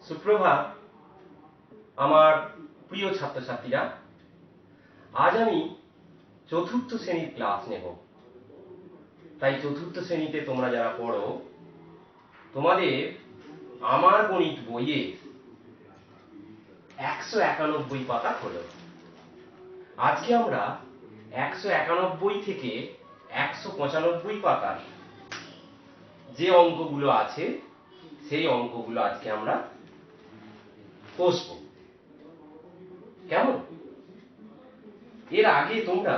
সুপ্রভাত আমার প্রিয় ছাত্রছাত্রীরা। আজ আমি চতুর্থ শ্রেণীর ক্লাস নেব। তাই চতুর্থ শ্রেণীতে তোমরা যারা পড়ো, তোমাদের আমার গণিত বইয়ে 191 পাতা হলো। আজকে আমরা 191 থেকে 195 পাতার যে অঙ্কগুলো আছে সেই অঙ্কগুলো আজকে আমরা কষবো। কেমন? এর আগে তোমরা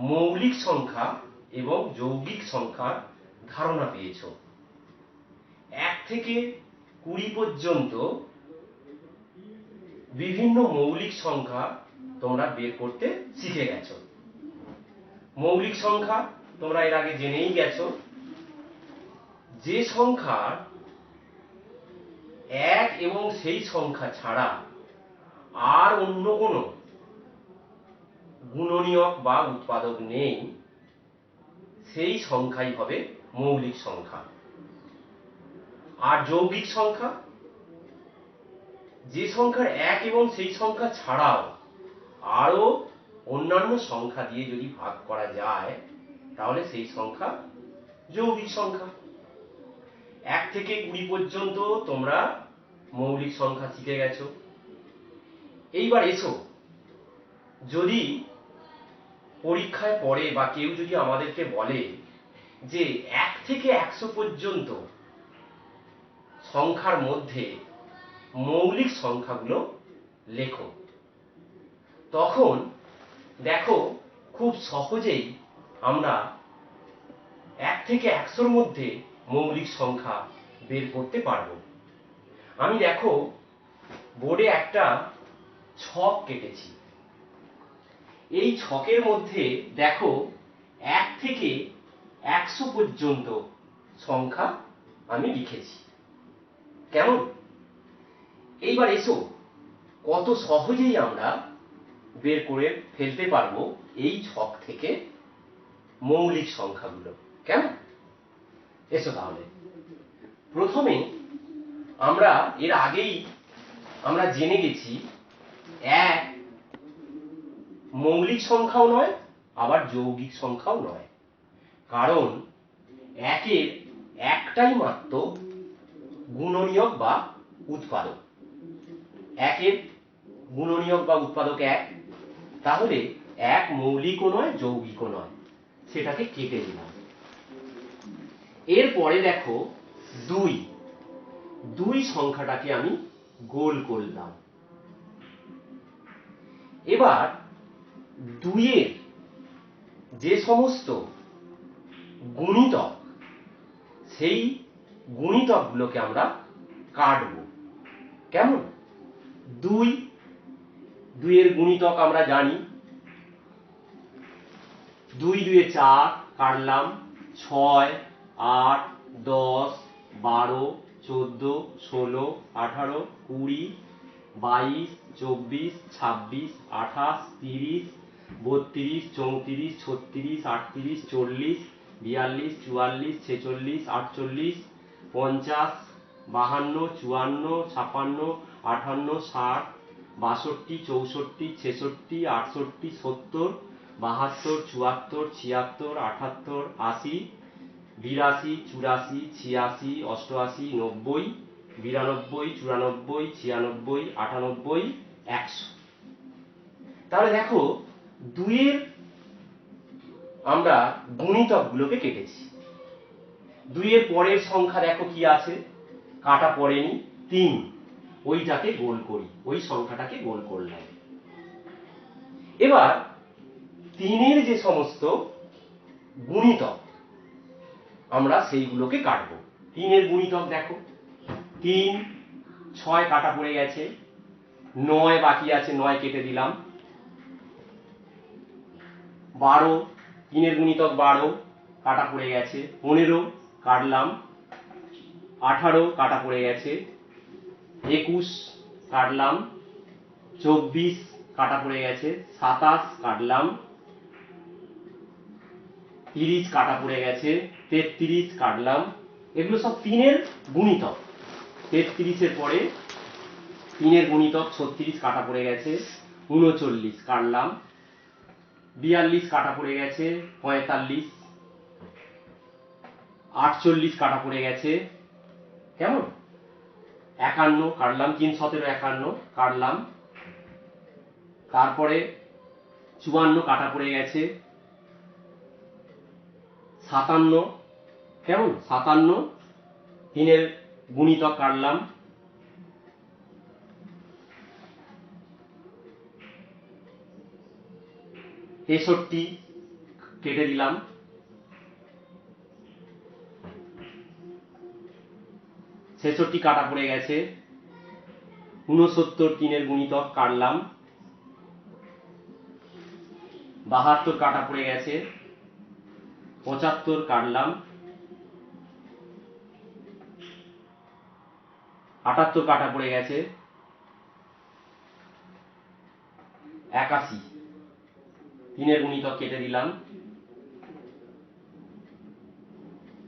মৌলিক সংখ্যা এবং যৌগিক সংখ্যার ধারণা পেয়েছো। 1 থেকে 20 পর্যন্ত বিভিন্ন মৌলিক সংখ্যা তোমরা বের করতে শিখে গেছো। মৌলিক সংখ্যা তোমরা এর আগে জেনেই গেছো, যে সংখ্যার 1 এবং সেই সংখ্যা ছাড়া আর অন্য কোনো গুণনীয়ক বা উৎপাদক নেই, সেই সংখ্যাই হবে মৌলিক সংখ্যা। আর যৌগিক সংখ্যা, যে সংখ্যার 1 এবং সেই সংখ্যা ছাড়াও আরো অন্যান্য সংখ্যা দিয়ে যদি ভাগ করা যায় তাহলে সেই সংখ্যা যৌগিক সংখ্যা। 1 থেকে 20 পর্যন্ত তোমরা মৌলিক সংখ্যা শিখে গেছো। এইবার এসো, যদি পরীক্ষায় পড়ে বা কেউ যদি আমাদেরকে বলে যে 1 থেকে 100 পর্যন্ত সংখ্যার মধ্যে মৌলিক সংখ্যাগুলো লেখো, তখন দেখো খুব সহজেই আমরা 1 থেকে 100-র মধ্যে মৌলিক সংখ্যা বের করতে পারবো। আমি দেখো বোর্ডে একটা ছক কেটেছি। এই ছকের মধ্যে দেখো 1 থেকে 100 পর্যন্ত সংখ্যা আমি লিখেছি। কেমন? এইবার এসো, কত সহজেই আমরা বের করে ফেলতে পারবো এই ছক থেকে মৌলিক সংখ্যাগুলো। কেমন? এসো তাহলে। প্রথমে আমরা এর আগেই আমরা জেনে গেছি 1 মৌলিক সংখ্যাও নয়, আবার যৌগিক সংখ্যাও নয়, কারণ 1-এর একটাই মাত্র গুণনীয়ক বা উৎপাদক। 1-এর গুণনীয়ক বা উৎপাদক 1, তাহলে 1 মৌলিকও নয় যৌগিকও নয়, সেটাকে কেটে দিলাম। এরপরে দেখো 2 সংখ্যাটাকে আমি গোল করলাম। এবার 2-এর যে সমস্ত গুণিতক, সেই গুণিতকগুলোকে আমরা কাটবো। কেমন? 2-এর গুণিতক আমরা জানি, 2 2 4 কাটলাম, 6 8 10 12 14 16 18 20 22 24 26 28 30 32 34 36 38 40 42 44 46 48 50 52 54 56 58 60 62 64 66 68 70 72 74 76 78 80 82 84 86 88 90 92 94 96 98 100। তাহলে দেখো 2-এর আমরা গুণিতকগুলোকে কেটেছি। 2-এর পরের সংখ্যা দেখো কি আছে, কাটা পড়েনি, 3, ওইটাকে গোল করি, ওই সংখ্যাটাকে গোল করলাম। এবার 3-এর যে সমস্ত গুণিতক আমরা সেইগুলোকে কাটবো। 3-এর গুণিতক দেখো, 3, 6 কাটা পড়ে গেছে, 9 বাকি আছে, 9 কেটে দিলাম। 12, 3-এর গুণিতক 12 কাটা পড়ে গেছে, 15 কাটলাম, 18 কাটা পড়ে গেছে, 21 কাটলাম, 24 কাটা পড়ে গেছে, 27 কাটলাম, 30 কাটা পড়ে গেছে, 33 কাটলাম। এগুলো সব 3-এর গুণিতক। 33-এর পরে 3-এর গুণিতক 36 কাটা পড়ে গেছে, 39 কাটলাম, 42 কাটা পড়ে গেছে, 45, 48 কাটা পড়ে গেছে, কেমন, 51 কাটলাম, 3 17 51 কাটলাম, তারপরে 54 কাটা পড়ে গেছে, 57, কেমন, 57, 3-এর গুণিতক কাটলাম, 63 কেটে দিলাম, 66 কাটা পড়ে গেছে, 69, 3-এর গুণিতক কাটলাম, 72 কাটা পড়ে গেছে, 75 কাটলাম, 78 কাটা পড়ে গেছে, 81, 3-এর গুণিতক কেটে দিলাম,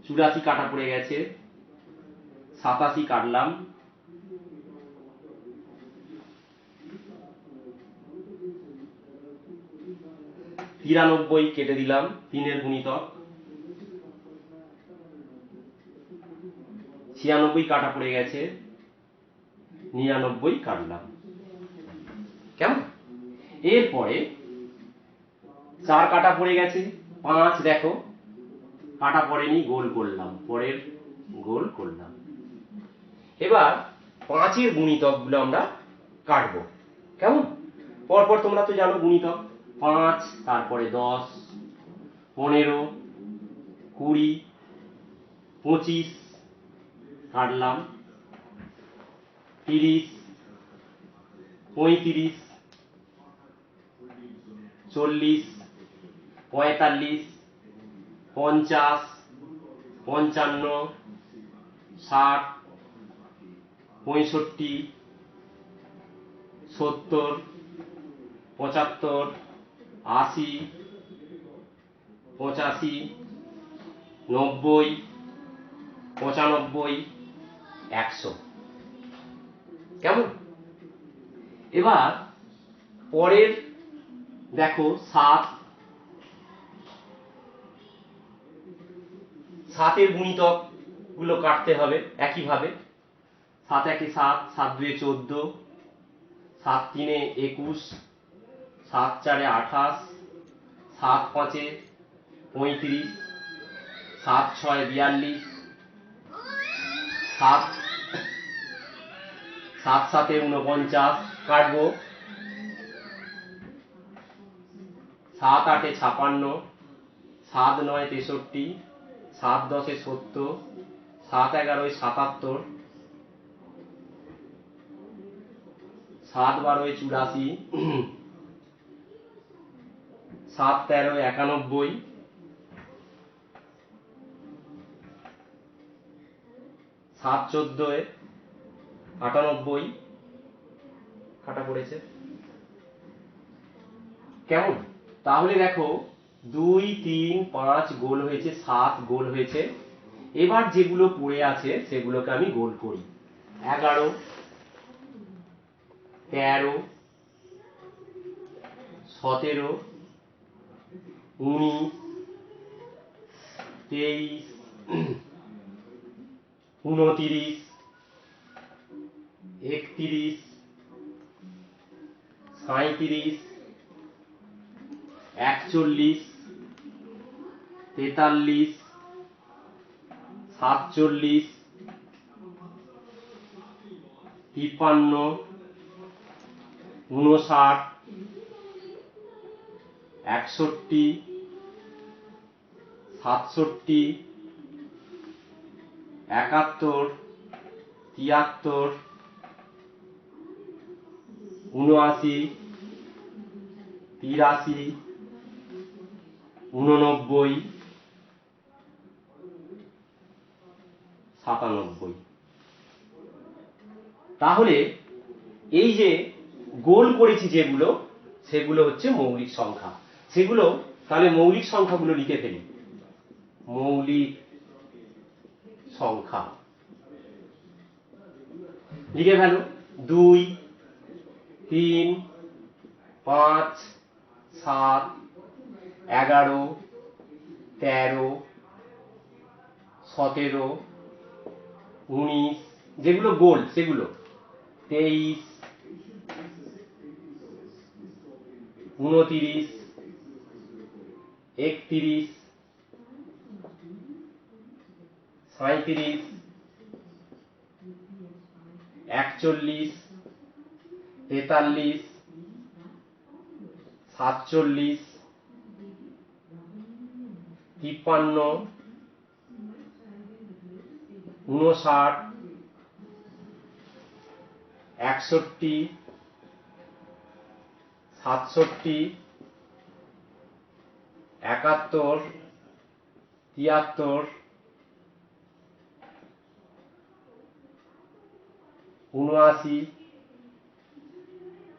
84 কাটা পড়ে গেছে, 87 কাটলাম, 93 কেটে দিলাম, 3-এর গুণিতক, 96 কাটা পড়ে গেছে, 99 কাটলাম, কেমন। এরপরে 4 কাটা পড়ে গেছে, 5 দেখো কাটা পড়েনি, গোল করলাম, পরের গোল করলাম। এবার 5-এর গুণিতক গুলো আমরা কাটবো, কেমন। পরপর তোমরা তো জানো গুণিতক, 5, তারপরে 10, 15, 20, 25 কাটলাম, 30, 35, 40, 45, 50, 55, 60, 65, 70, 75, 80, 85, 90, 95, 100, কেমন। এবার পরের দেখো 7, 7-এর গুণিতক গুলো কাটতে হবে একইভাবে, 7 1 7, 7 2 14, 7 3 21, 7 4 28, 7 5 35, 7 6 42, 7 7 49 কাটবো, 7 8 56, 7 9 63, 7 10 70, 7 11 77, 7 12 84, 7 13 91, 7 14 98 কাটা পড়েছে, কেমন। তাহলে দেখো 2 3 5 গোল হয়েছে, 7 গোল হয়েছে। এবার যেগুলো পড়ে আছে সেগুলোকে আমি গোল করি। 11, 13, 17, 19, 23, 29, 31, 37, 41, 43, 47, 53, 59, 61, 67, 71, 73, 79, 83, 89, 97। তাহলে এই যে গোল করেছি যেগুলো, সেগুলো হচ্ছে মৌলিক সংখ্যা। সেগুলো তাহলে মৌলিক সংখ্যাগুলো লিখে ফেলি। মৌলিক সংখ্যা লিখে ফেলো 2 3 5 7 11 13 17 19 যেগুলো গোল সেগুলো 23 29 31 37 41 43 47 53 59 61 67 71 73 79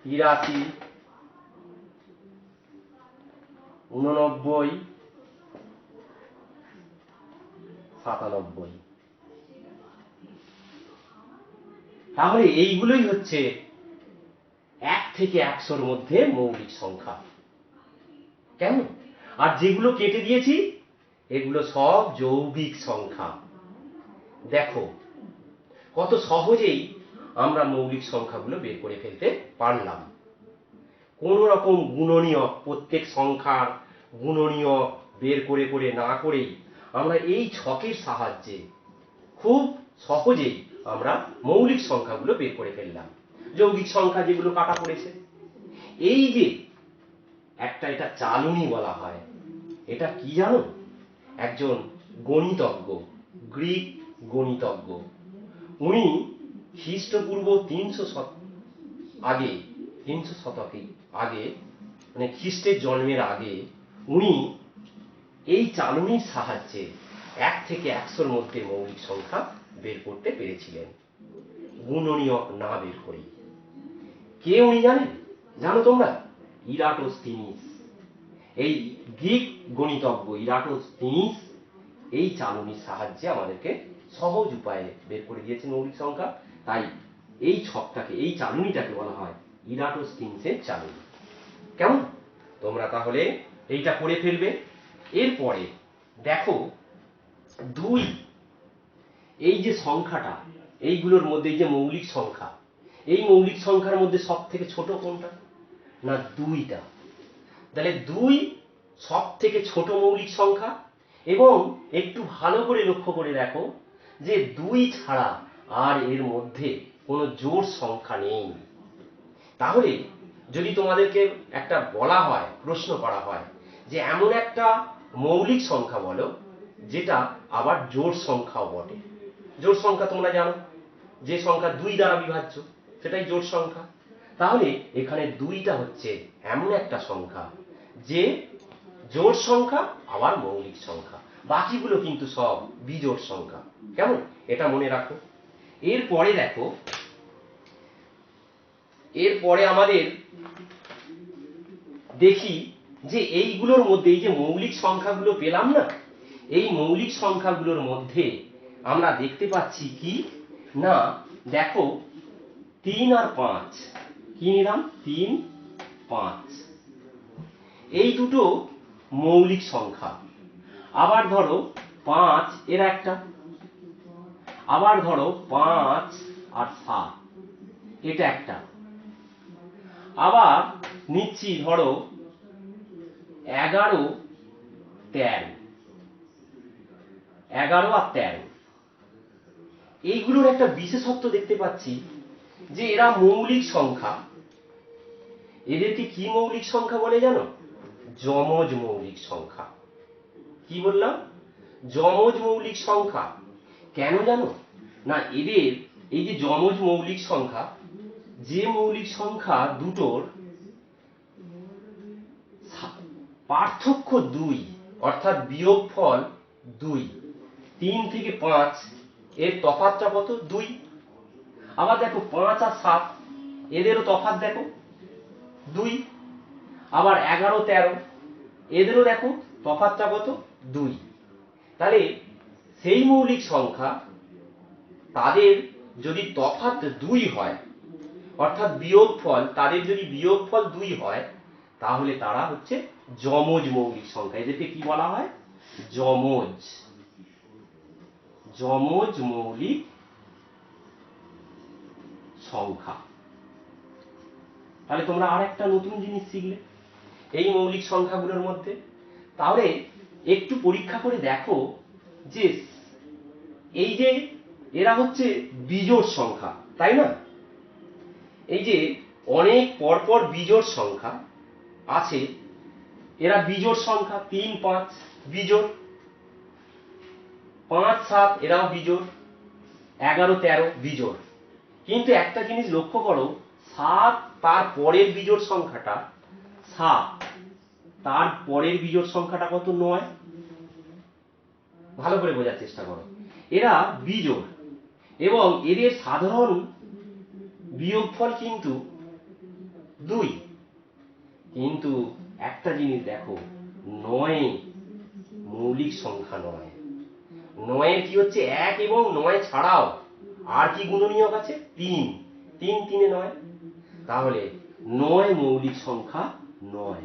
83 89 97। তাহলে এইগুলোই হচ্ছে 1 থেকে 100-র মধ্যে মৌলিক সংখ্যা। কেমন? আর যেগুলো কেটে দিয়েছি এগুলো সব যৌগিক সংখ্যা। দেখো কত সহজেই আমরা মৌলিক সংখ্যাগুলো বের করে ফেলতে পারলাম। কোন রকম গুণনীয়ক, প্রত্যেক সংখ্যার গুণনীয়ক বের করে করে না করেই আমরা এই ছকের সাহায্যে খুব সহজেই আমরা মৌলিক সংখ্যাগুলো বের করে ফেললাম। যৌগিক সংখ্যা যেগুলো কাটা পড়েছে, এই যে একটা এটা চালনী বলা হয়, এটা কি জানো? একজন গণিতজ্ঞ, গ্রিক গণিতজ্ঞ, উনি খ্রিস্টপূর্ব 300 আগে, 300 শতকে আগে, মানে খ্রিস্টের জন্মের আগে উনি এই চালনীর সাহায্যে 1 থেকে 100-র মধ্যে মৌলিক সংখ্যা বের করতে পেরেছিলেন, গুণনীয়ক না বের করেই। কে উনি জানেন? জানো তোমরা? ইরাটোস্থিনিস। এই গ্রিক গণিতজ্ঞ ইরাটোস্থিনিস এই চালনীর সাহায্যে আমাদেরকে সহজ উপায়ে বের করে দিয়েছেন মৌলিক সংখ্যা। তাই এই ছকটাকে, এই চালনীটাকে বলা হয় ইরাটোস্থিনিসের চালনী। কেমন? তোমরা তাহলে এইটা করে ফেলবে। এরপরে দেখো 2, এই যে সংখ্যাটা, এইগুলোর মধ্যে এই যে মৌলিক সংখ্যা, এই মৌলিক সংখ্যার মধ্যে সব থেকে ছোট কোনটা? না 2টা। তাহলে 2 সব থেকে ছোট মৌলিক সংখ্যা। এবং একটু ভালো করে লক্ষ্য করে দেখো যে 2 ছাড়া আর এর মধ্যে কোনো জোড় সংখ্যা নেই। তাহলে যদি তোমাদেরকে একটা বলা হয়, প্রশ্ন করা হয় যে এমন একটা মৌলিক সংখ্যা বলো যেটা আবার জোড় সংখ্যাও বটে। জোড় সংখ্যা তোমরা জানো, যে সংখ্যা 2 দ্বারা বিভাজ্য সেটাই জোড় সংখ্যা। তাহলে এখানে 2টা হচ্ছে এমন একটা সংখ্যা যে জোড় সংখ্যা আবার মৌলিক সংখ্যা, বাকিগুলো কিন্তু সব বিজোড় সংখ্যা। কেমন? এটা মনে রাখো। এরপরে দেখো, এরপরে আমাদের দেখি যে এইগুলোর মধ্যে, এই যে মৌলিক সংখ্যাগুলো পেলাম না, এই মৌলিক সংখ্যাগুলোর মধ্যে আমরা দেখতে পাচ্ছি কি না, দেখো 3 আর 5, কি নিলাম? 3 5, এই দুটো মৌলিক সংখ্যা। আবার ধরো 5 এর একটা, আবার ধরো 5 আর 7 এটা একটা, আবার নিচ্ছি ধরো 11 13, 11 আর 13, এইগুলোর একটা বিশেষত্ব দেখতে পাচ্ছি যে এরা মৌলিক সংখ্যা। এদেরকে কি মৌলিক সংখ্যা বলে জানো? যমজ মৌলিক সংখ্যা। কি বললাম? যমজ মৌলিক সংখ্যা। কেন জানো? না, এদের এই যে যমজ মৌলিক সংখ্যা, যে মৌলিক সংখ্যা দুটোর পার্থক্য 2, অর্থাৎ বিয়োগফল 2, 3 থেকে 5 এর তফাৎটা কত? 2। আবার দেখো 5 আর 7 এদেরও তফাৎ দেখো 2। আবার 11 13 এদেরও দেখো তফাৎটা কত? 2। তাহলে সেই মৌলিক সংখ্যা তাদের যদি তফাৎ 2 হয়, অর্থাৎ বিয়োগফল, তাদের যদি বিয়োগফল 2 হয়, তাহলে তারা হচ্ছে যমজ মৌলিক সংখ্যা। এদেরকে কি বলা হয়? যমজ মৌলিক সংখ্যা। তাহলে তোমরা আর একটা নতুন জিনিস শিখলে এই মৌলিক সংখ্যাগুলোর মধ্যে। তাহলে একটু পরীক্ষা করে দেখো যে এই যে এরা হচ্ছে বিজোড় সংখ্যা, তাই না? এই যে অনেক পরপর বিজোড় সংখ্যা আছে, এরা বিজোড় সংখ্যা। 3, 5 বিজোড়, 5, 7 এরাও বিজোড়, 11, 13 বিজোড়। কিন্তু একটা জিনিস লক্ষ্য করো, 7 তার পরের বিজোড় সংখ্যাটা 7, তার পরের বিজোড় সংখ্যাটা কত? 9। ভালো করে বোঝার চেষ্টা করো, এরা বিজোড় এবং এদের সাধারণ বিয়োগফল কিন্তু 2। কিন্তু একটা জিনিস দেখো, 9 মৌলিক সংখ্যা নয়। 9 কি হচ্ছে 1 এবং 9 ছাড়াও আর কি গুণনীয়ক আছে? 3, 3 3 9। তাহলে 9 মৌলিক সংখ্যা নয়,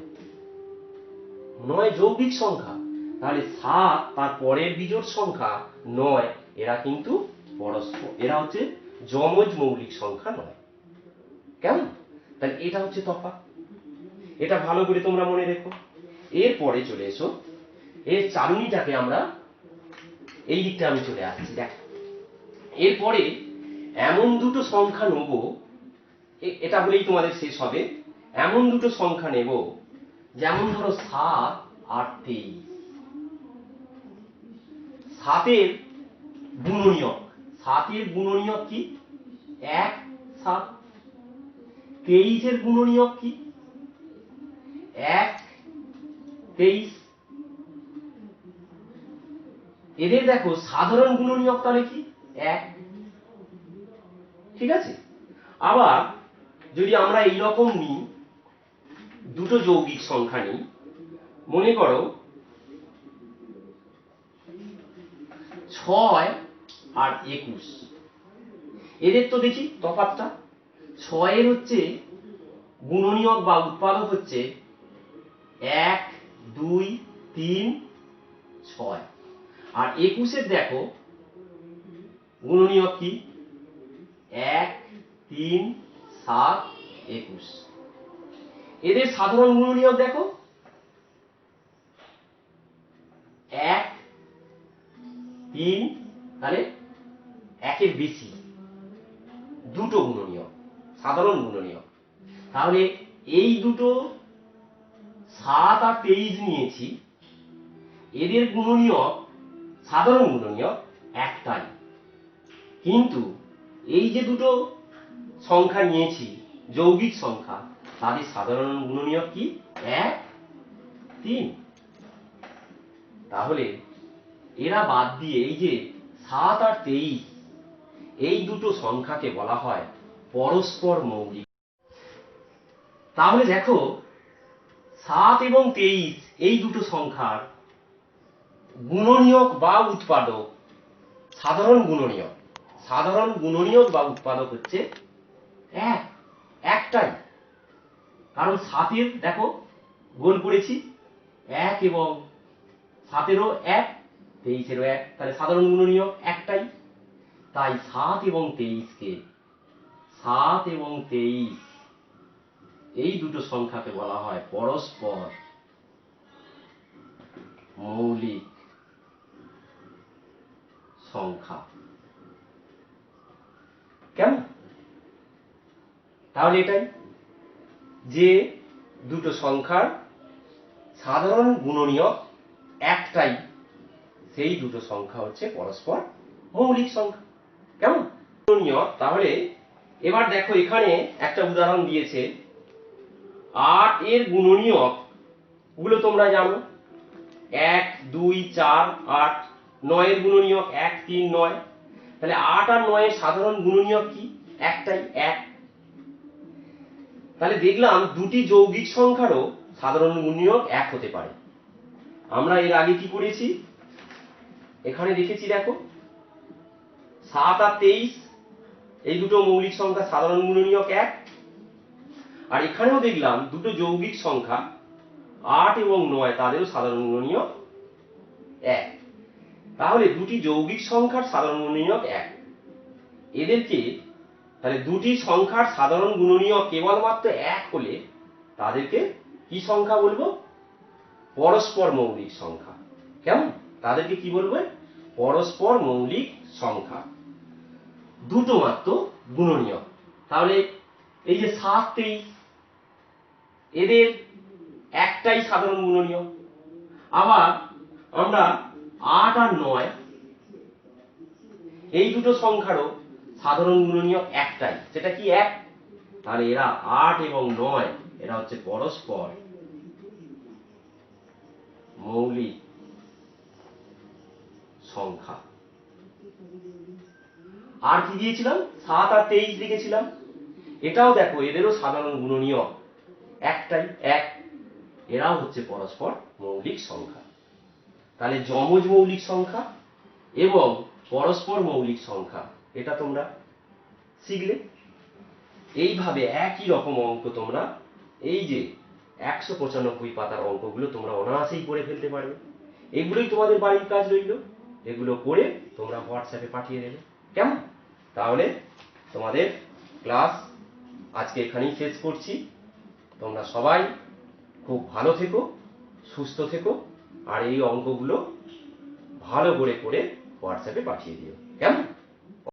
9 যৌগিক সংখ্যা। তাহলে 7 তার পরের বিজোড় সংখ্যা 9, এরা কিন্তু পরস্পর, এরা হচ্ছে যমজ মৌলিক সংখ্যা নয়। কেমন? তাহলে এটা হচ্ছে তফাৎ। এটা ভালো করে তোমরা মনে রেখো। এরপরে চলে এসো, এর চালনীটাকে আমরা এই দিকটা আমি চলে আসছি। দেখ, এরপরে এমন দুটো সংখ্যা নেব, এটা বলেই তোমাদের শেষ হবে। এমন দুটো সংখ্যা নেব, যেমন ধরো 7 আর 23। 7-এর গুণনীয়ক, 7-এর গুণনীয়ক কি? 1, 7। 23-এর গুণনীয়ক কি? 1, 23। এদের দেখো সাধারণ গুণনীয়ক তাহলে কি? 1। ঠিক আছে? আবার যদি আমরা এইরকম নিই, দুটো যৌগিক সংখ্যা নিই, মনে করো 6 আর 21। এদের তো দেখি তফাৎটা। 6-এর হচ্ছে গুণনীয়ক বা উৎপাদক হচ্ছে 1, 2, 3, 6। আর 21-এর দেখো গুণনীয়ক কি? 1, 3, 7, 21। এদের সাধারণ গুণনীয়ক দেখো 1, 3, তাহলে 1-এর বেশি, দুটো গুণনীয়ক, সাধারণ গুণনীয়ক। তাহলে এই দুটো 7 আর 23 নিয়েছি, এদের গুণনীয়ক, সাধারণ গুণনীয়ক একটাই। কিন্তু এই যে দুটো সংখ্যা নিয়েছি যৌগিক সংখ্যা, তাদের সাধারণ গুণনীয়ক কি? 1, 3। তাহলে এরা বাদ দিয়ে এই যে 7 আর 23, এই দুটো সংখ্যাকে বলা হয় পরস্পর মৌলিক। তাহলে দেখো 7 এবং 23 এই দুটো সংখ্যার গুণনীয়ক বা উৎপাদক, সাধারণ গুণনীয়ক বা উৎপাদক হচ্ছে 1, একটাই। কারণ 7-এর দেখো গোল করেছি 1 এবং 7-এরও 1, 23-এরও 1, তাহলে সাধারণ গুণনীয়ক একটাই। তাই 7 এবং 23 এই দুটো সংখ্যাকে বলা হয় পরস্পর মৌলিক সংখ্যা। কেমন? তাহলে এটাই যে দুটো সংখ্যার সাধারণ গুণনীয়ক একটাই, সেই দুটো সংখ্যা হচ্ছে পরস্পর মৌলিক সংখ্যা। কেমন? গুণনীয়ক। তাহলে এবার দেখো এখানে একটা উদাহরণ দিয়েছে। 8 এর গুণনীয়ক গুলো তোমরা জানো, 1, 2, 4, 8। 9 এর গুণনীয়ক 1, 3, 9। তাহলে 8 আর 9 এর সাধারণ গুণনীয়ক কি? একটাই, 1। তাহলে দেখলাম দুটি যৌগিক সংখ্যারও সাধারণ গুণনীয়ক 1 হতে পারে। আমরা এর আগে কি করেছি? এখানে দেখেছি, দেখো 7 আর 23 এই দুটো মৌলিক সংখ্যা সাধারণ গুণনীয়ক 1। আর এখানেও দেখলাম দুটো যৌগিক সংখ্যা 8 এবং 9 তাদেরও সাধারণ গুণনীয়ক 1। তাহলে দুটি যৌগিক সংখ্যার সাধারণ গুণনীয়ক 1। এদেরকে তাহলে দুটি সংখ্যার সাধারণ গুণনীয়ক কেবলমাত্র 1 হলে তাদেরকে কি সংখ্যা বলবো? পরস্পর মৌলিক সংখ্যা। কেমন? তাদেরকে কি বলবো? পরস্পর মৌলিক সংখ্যা। দুটো মাত্র গুণনীয়ক। তাহলে এই যে 7, 23 এদের একটাই সাধারণ গুণনীয়ক। আবার আমরা 8 আর 9 এই দুটো সংখ্যারও সাধারণ গুণনীয়ক একটাই, সেটা কি 1। তাহলে এরা 8 এবং 9 এরা হচ্ছে পরস্পর মৌলিক সংখ্যা। আর কি দিয়েছিলাম? 7 আর 23 লিখেছিলাম। এটাও দেখো এদেরও সাধারণ গুণনীয়ক একটাই, 1। এরাও হচ্ছে পরস্পর মৌলিক সংখ্যা। তাহলে যমজ মৌলিক সংখ্যা এবং পরস্পর মৌলিক সংখ্যা এটা তোমরা শিখলে। এইভাবে একই রকম অঙ্ক তোমরা এই যে 195 পাতার অঙ্কগুলো তোমরা অনায়াসেই করে ফেলতে পারবে। এগুলোই তোমাদের বাড়ির কাজ রইল। এগুলো করে তোমরা হোয়াটসঅ্যাপে পাঠিয়ে দেবে। কেমন? তাহলে তোমাদের ক্লাস আজকে এখানেই শেষ করছি। তোমরা সবাই খুব ভালো থেকো, সুস্থ থেকো, আর এই অঙ্কগুলো ভালো করে করে হোয়াটসঅ্যাপে পাঠিয়ে দিও। কেমন?